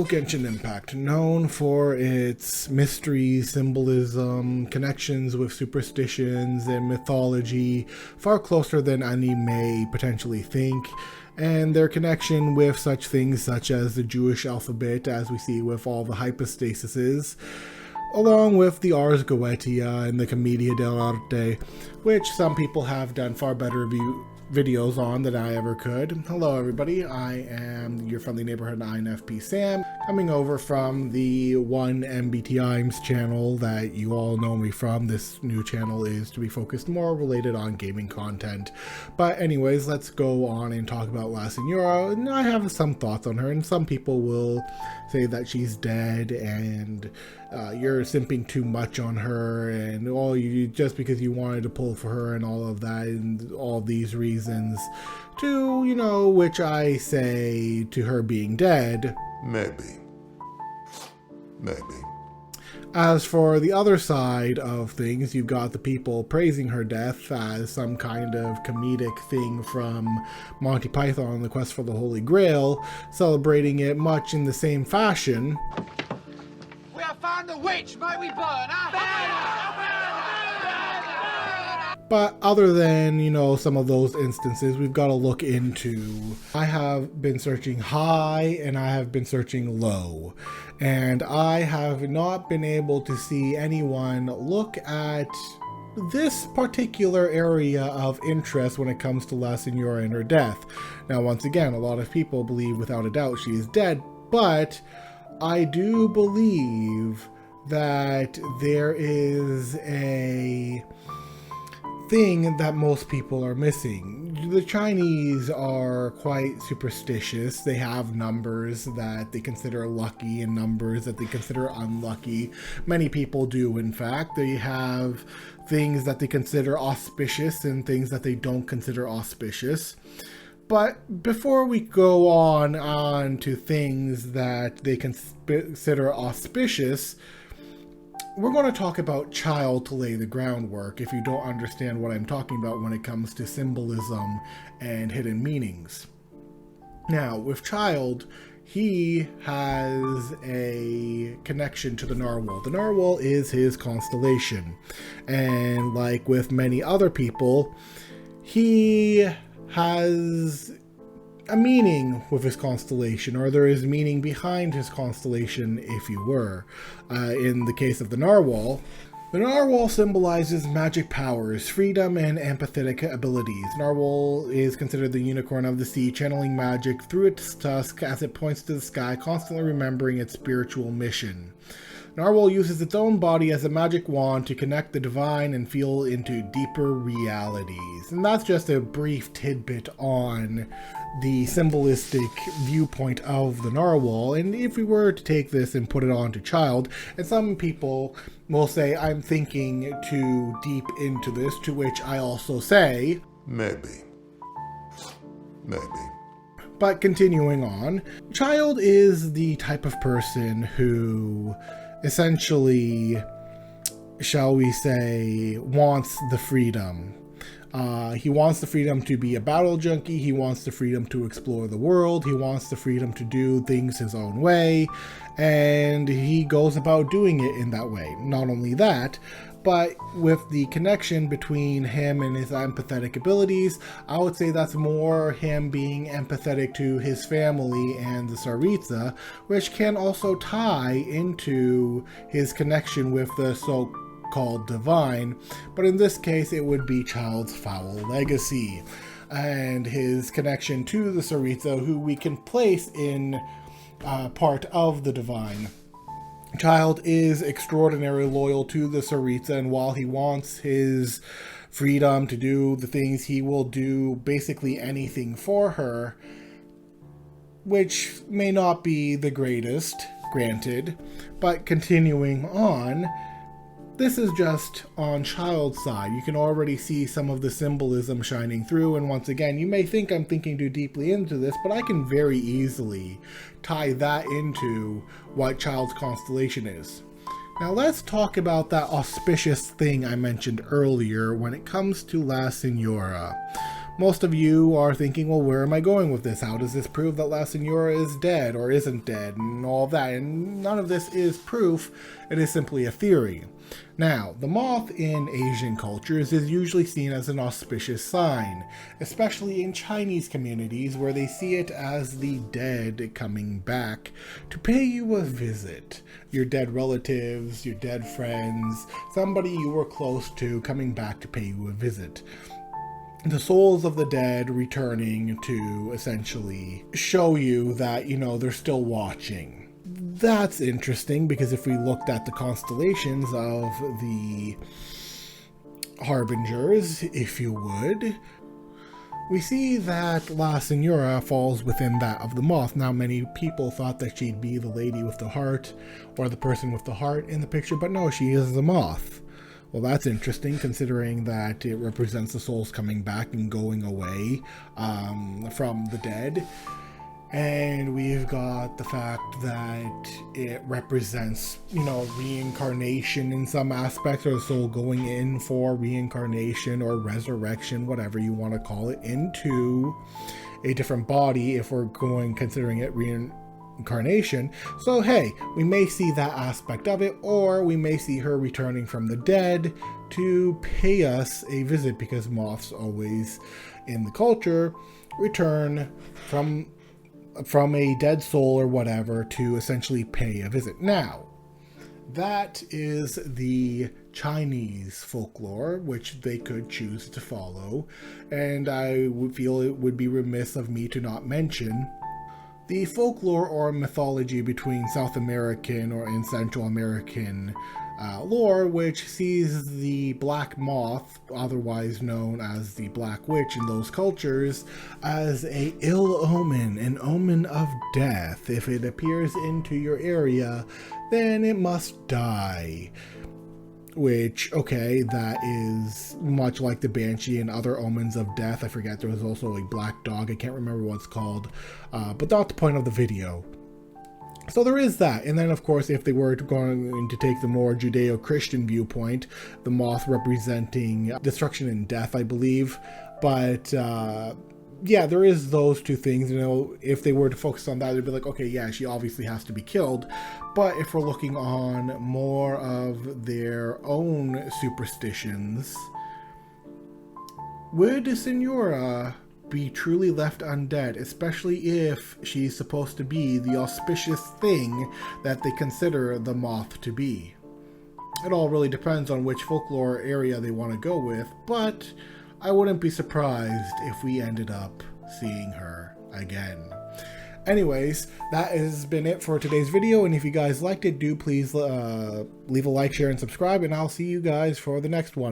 So, Genshin Impact, known for its mystery, symbolism, connections with superstitions and mythology, far closer than any may potentially think, and their connection with such things such as the Jewish alphabet, as we see with all the hypostasises, along with the Ars Goetia and the Commedia dell'arte, which some people have done far better videos on than I ever could. Hello everybody, I am your friendly neighborhood INFP Sam, coming over from the one MBTIMs channel that you all know me from. This new channel is to be focused more related on gaming content. But anyways, let's go on and talk about La Signora. And I have some thoughts on her, and some people will say that she's dead and you're simping too much on her, and all you just because you wanted to pull for her and all of that, and all these reasons to, you know, which I say to her being dead. Maybe. As for the other side of things, you've got the people praising her death as some kind of comedic thing from Monty Python and the Quest for the Holy Grail, celebrating it much in the same fashion. We have found the witch, may we burn her? But other than, you know, some of those instances, we've got to look into. I have been searching high and I have been searching low. And I have not been able to see anyone look at this particular area of interest when it comes to La Signora and her death. Now, once again, a lot of people believe without a doubt she is dead, but I do believe that there is a thing that most people are missing. The Chinese are quite superstitious. They have numbers that they consider lucky and numbers that they consider unlucky. Many people do, in fact. They have things that they consider auspicious and things that they don't consider auspicious. But before we go on to things that they consider auspicious, we're going to talk about Child to lay the groundwork if you don't understand what I'm talking about when it comes to symbolism and hidden meanings. Now, with Child, he has a connection to the narwhal. The narwhal is his constellation. And like with many other people, he has a meaning with his constellation, or there is meaning behind his constellation, if you were. In the case of the narwhal symbolizes magic powers, freedom, and empathetic abilities. Narwhal is considered the unicorn of the sea, channeling magic through its tusk as it points to the sky, constantly remembering its spiritual mission. Narwhal uses its own body as a magic wand to connect the divine and feel into deeper realities. And that's just a brief tidbit on the symbolistic viewpoint of the narwhal. And if we were to take this and put it onto Child, and some people will say I'm thinking too deep into this, to which I also say Maybe. But continuing on, Child is the type of person who essentially, shall we say, wants the freedom. He wants the freedom to be a battle junkie. He wants the freedom to explore the world. He wants the freedom to do things his own way. And he goes about doing it in that way. Not only that, but with the connection between him and his empathetic abilities, I would say that's more him being empathetic to his family and the Tsaritsa, which can also tie into his connection with the so-called divine, but in this case it would be Child's foul legacy and his connection to the Tsaritsa, who we can place in part of the divine. Child is extraordinarily loyal to the Tsaritsa, and while he wants his freedom to do the things, he will do basically anything for her, which may not be the greatest, granted. But continuing on, this is just on Child's side. You can already see some of the symbolism shining through, and once again, you may think I'm thinking too deeply into this, but I can very easily tie that into what Child's constellation is. Now let's talk about that auspicious thing I mentioned earlier when it comes to La Signora. Most of you are thinking, well, where am I going with this? How does this prove that La Signora is dead or isn't dead and all that? And none of this is proof. It is simply a theory. Now, the moth in Asian cultures is usually seen as an auspicious sign, especially in Chinese communities where they see it as the dead coming back to pay you a visit. Your dead relatives, your dead friends, somebody you were close to coming back to pay you a visit. The souls of the dead returning to essentially show you that, they're still watching. That's interesting because if we looked at the constellations of the harbingers, if you would, we see that La Signora falls within that of the moth. Now, many people thought that she'd be the lady with the heart or the person with the heart in the picture, but no, she is the moth. Well, that's interesting considering that it represents the souls coming back and going away from the dead. And we've got the fact that it represents, reincarnation in some aspects, or the soul going in for reincarnation or resurrection, whatever you want to call it, into a different body if we're considering it reincarnation. So hey, we may see that aspect of it, or we may see her returning from the dead to pay us a visit, because moths always in the culture return from a dead soul or whatever to essentially pay a visit. Now, that is the Chinese folklore, which they could choose to follow, and I would feel it would be remiss of me to not mention the folklore or mythology between South American and Central American lore, which sees the black moth, otherwise known as the black witch in those cultures, as a ill omen, an omen of death. If it appears into your area, then it must die. Which, okay, that is much like the banshee and other omens of death. I forget, there was also a black dog, I can't remember what it's called, but not the point of the video. So there is that. And then, of course, if they were going to take the more Judeo-Christian viewpoint, the moth representing destruction and death, I believe. But yeah, there is those two things. If they were to focus on that, they'd be like, okay, yeah, she obviously has to be killed. But if we're looking on more of their own superstitions, would Signora be truly left undead, especially if she's supposed to be the auspicious thing that they consider the moth to be? It all really depends on which folklore area they want to go with, but I wouldn't be surprised if we ended up seeing her again. Anyways, that has been it for today's video, and if you guys liked it, do please leave a like, share, and subscribe, and I'll see you guys for the next one.